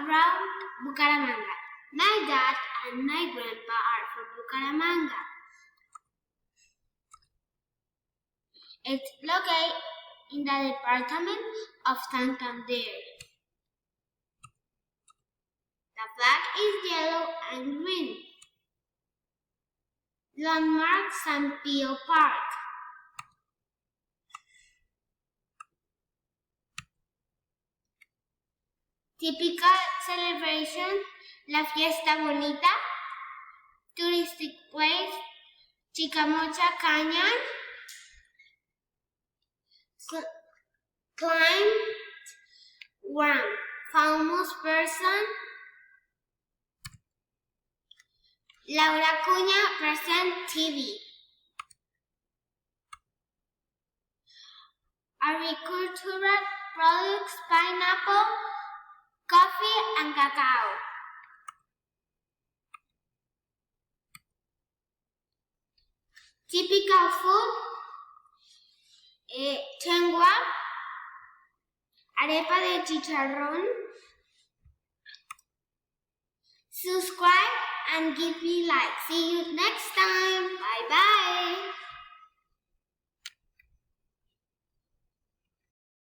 around Bucaramanga. My dad and my grandpa are from Bucaramanga. It's located in the department of Santander. The flag is yellow and green. Landmark San Pio Park. Typical celebration, la fiesta bonita. Touristic place, Chicamocha Canyon. Climb one famous person. Laura Cunha present TV. Agricultural products, pineapple, coffee and cacao. Typical food, chengua, arepa de chicharrón. Subscribe and give me like. See you next time. Bye bye.